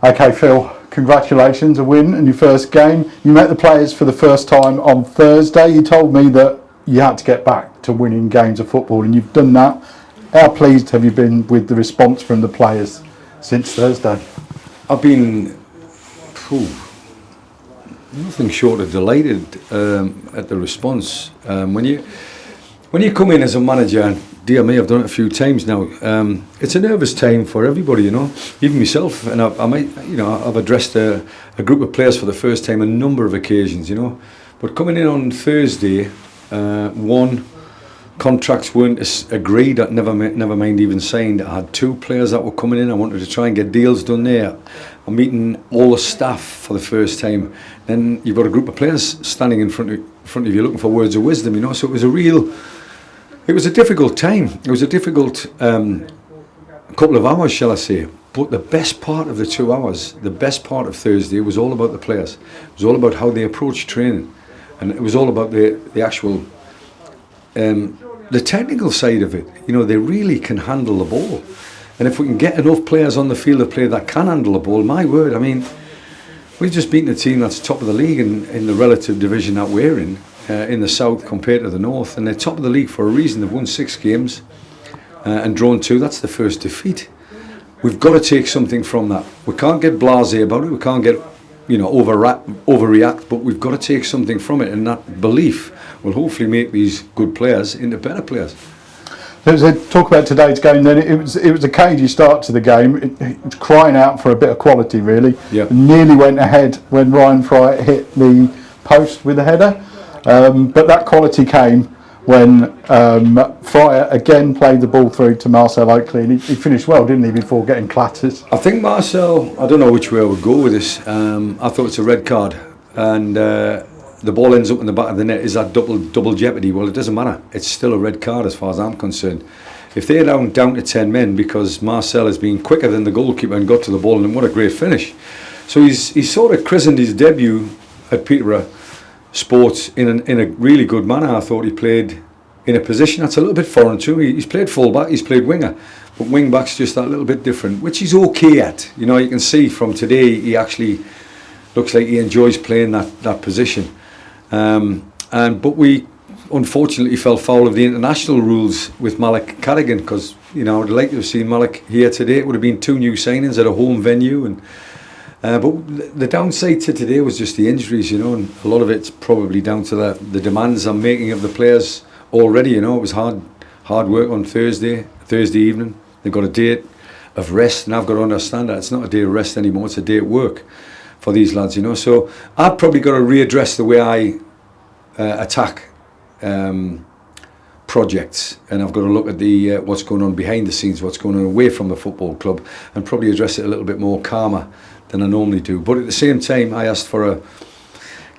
Okay, Phil, congratulations, a win in your first game. You met the players for the first time on Thursday. You told me that you had to get back to winning games of football, and you've done that. How pleased have you been with the response from the players since Thursday? I've been nothing short of delighted at the response. When you come in as a manager, and dear me, I've done it a few times now. It's a nervous time for everybody, even myself. And I've addressed a group of players for the first time a number of occasions, But coming in on Thursday, one, contracts weren't agreed. Never mind even signed. I had two players that were coming in. I wanted to try and get deals done there. I'm meeting all the staff for the first time. Then you've got a group of players standing in front of you looking for words of wisdom, So it was a difficult time. It was a difficult couple of hours, shall I say. But the best part of the 2 hours, the best part of Thursday, was all about the players. It was all about how they approached training. And it was all about the actual, the technical side of it. They really can handle the ball. And if we can get enough players on the field of play that can handle the ball, my word, we've just beaten a team that's top of the league in the relative division that we're in the south compared to the north, and they're top of the league for a reason. They've won 6 games and drawn 2. That's the first defeat. We've got to take something from that. We can't get blasé about it. We can't get overreact, but we've got to take something from it, and that belief will hopefully make these good players into better players. Talk about today's game then. It was a cagey start to the game. It was crying out for a bit of quality, really. Yeah. Nearly went ahead when Ryan Fry hit the post with a header. But that quality came when Fryer again played the ball through to Marcel Oakley, and he finished well, didn't he, before getting clattered? I think Marcel, I don't know which way I would go with this. I thought it's a red card, and the ball ends up in the back of the net. Is that double jeopardy? Well, it doesn't matter. It's still a red card as far as I'm concerned. If they're down to 10 men because Marcel has been quicker than the goalkeeper and got to the ball, and what a great finish. So he's sort of christened his debut at PCR Sports in a really good manner. I thought he played in a position that's a little bit foreign to him. He's played full back, he's played winger, but wing back's just that little bit different, which he's okay at. You can see from today he actually looks like he enjoys playing that position. But we unfortunately fell foul of the international rules with Malik Carrigan, because I'd like to have seen Malik here today. It would have been 2 new signings at a home venue, and but the downside to today was just the injuries, and a lot of it's probably down to the demands I'm making of the players already. It was hard work on Thursday evening. They've got a day of rest, and I've got to understand that it's not a day of rest anymore, it's a day of work for these lads, So I've probably got to readdress the way I attack projects, and I've got to look at what's going on behind the scenes, what's going on away from the football club, and probably address it a little bit more calmer than I normally do. But at the same time, I asked for a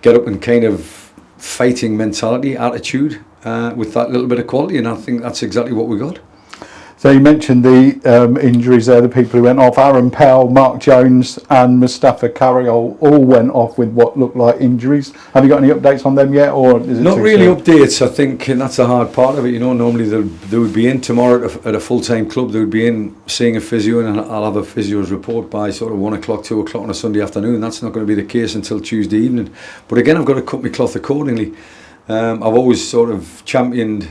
get up and kind of fighting mentality, attitude, with that little bit of quality, and I think that's exactly what we got. So you mentioned the injuries there, the people who went off. Aaron Powell, Mark Jones and Mustafa Carriol all went off with what looked like injuries. Have you got any updates on them yet? Or is it not really updates, I think, and that's the hard part of it. Normally they would be in tomorrow at a full-time club. They would be in seeing a physio, and I'll have a physio's report by sort of 1 o'clock, 2 o'clock on a Sunday afternoon. That's not going to be the case until Tuesday evening. But again, I've got to cut my cloth accordingly. I've always sort of championed,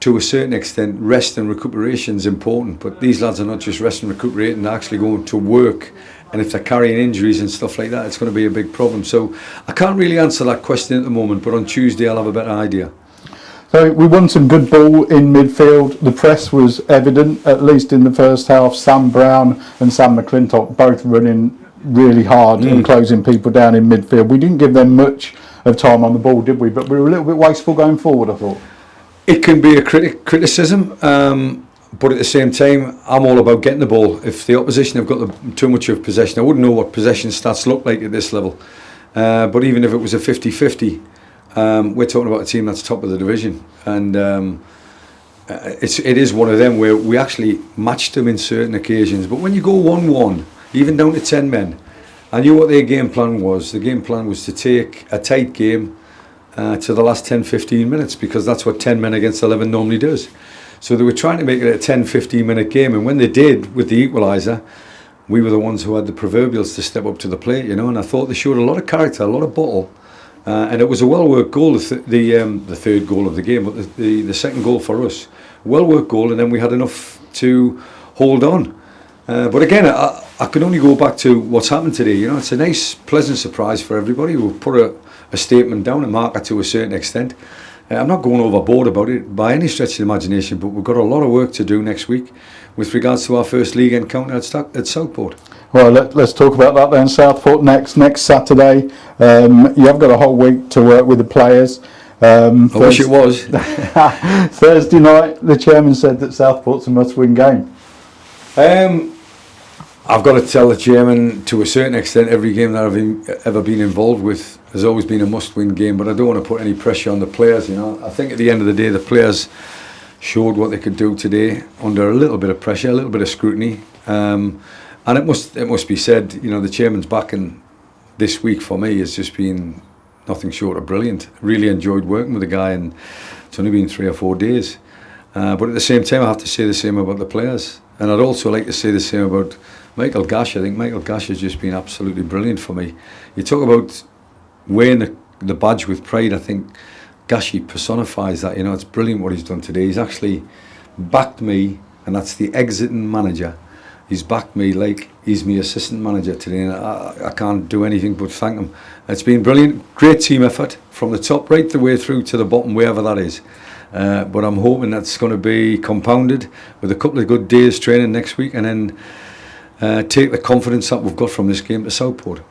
to a certain extent, rest and recuperation is important, but these lads are not just resting and recuperating, they're actually going to work, and if they're carrying injuries and stuff like that, it's going to be a big problem. So I can't really answer that question at the moment, but on Tuesday I'll have a better idea. So we won some good ball in midfield. The press was evident, at least in the first half. Sam Brown and Sam McClintock both running really hard and closing people down in midfield. We didn't give them much of time on the ball, did we? But we were a little bit wasteful going forward, I thought. It can be a criticism, but at the same time, I'm all about getting the ball. If the opposition have got too much of possession, I wouldn't know what possession stats look like at this level. But even if it was a 50-50, we're talking about a team that's top of the division. And it is one of them where we actually matched them in certain occasions. But when you go 1-1, even down to 10 men, I knew what their game plan was. The game plan was to take a tight game to the last 10-15 minutes, because that's what 10 men against 11 normally does. So they were trying to make it a 10-15 minute game, and when they did with the equaliser, we were the ones who had the proverbials to step up to the plate, you know, and I thought they showed a lot of character, a lot of bottle, and it was a well-worked goal, the third goal of the game, but the second goal for us, well-worked goal, and then we had enough to hold on. But again, I can only go back to what's happened today. You know, it's a nice, pleasant surprise for everybody. We've put a statement down, a marker to a certain extent. I'm not going overboard about it by any stretch of the imagination, but we've got a lot of work to do next week with regards to our first league encounter at Southport. Well, let's talk about that then. Southport next Saturday. You have got a whole week to work with the players. I wish it was. Thursday night, the chairman said that Southport's a must-win game. I've got to tell the chairman, to a certain extent, every game that I've ever been involved with has always been a must-win game, but I don't want to put any pressure on the players. You know, I think at the end of the day, the players showed what they could do today under a little bit of pressure, a little bit of scrutiny, and it must be said, you know, the chairman's backing this week for me has just been nothing short of brilliant. Really enjoyed working with the guy, and it's only been 3 or 4 days. But at the same time, I have to say the same about the players, and I'd also like to say the same about Michael Gash. I think Michael Gash has just been absolutely brilliant for me. You talk about wearing the badge with pride. I think Gashy personifies that. You know, it's brilliant what he's done today. He's actually backed me, and that's the exiting manager. He's backed me like he's my assistant manager today, and I can't do anything but thank him. It's been brilliant, great team effort from the top right the way through to the bottom, wherever that is. But I'm hoping that's going to be compounded with a couple of good days training next week, and then take the confidence that we've got from this game to Southport.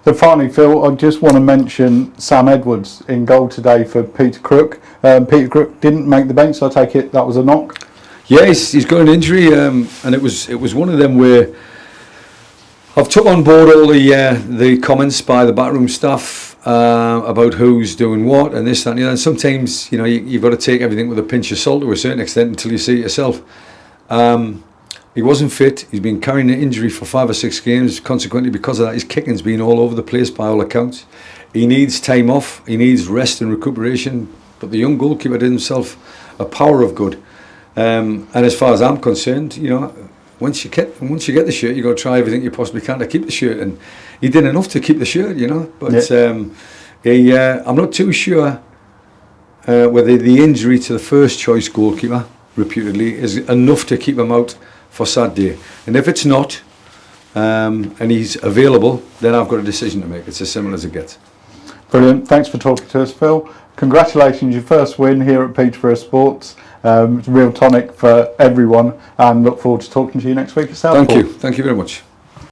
So finally, Phil, I just want to mention Sam Edwards in goal today for Peter Crook. Peter Crook didn't make the bench, so I take it that was a knock. Yeah, he's got an injury, and it was one of them where I've took on board all the comments by the backroom staff about who's doing what and this, that, and the other. And sometimes, you know, you've got to take everything with a pinch of salt to a certain extent until you see it yourself. He wasn't fit. He's been carrying an injury for 5 or 6 games. Consequently, because of that, his kicking's been all over the place by all accounts. He needs time off. He needs rest and recuperation. But the young goalkeeper did himself a power of good. And as far as I'm concerned, you know, once you get the shirt, you've got to try everything you possibly can to keep the shirt. And he did enough to keep the shirt, you know. But I'm not too sure whether the injury to the first choice goalkeeper, reputedly, is enough to keep him out for Saturday. And if it's not, and he's available, then I've got a decision to make. It's as simple as it gets. Brilliant. Thanks for talking to us, Phil. Congratulations, your first win here at PCR Sports. It's a real tonic for everyone, and look forward to talking to you next week at Southport. Thank you. Thank you very much.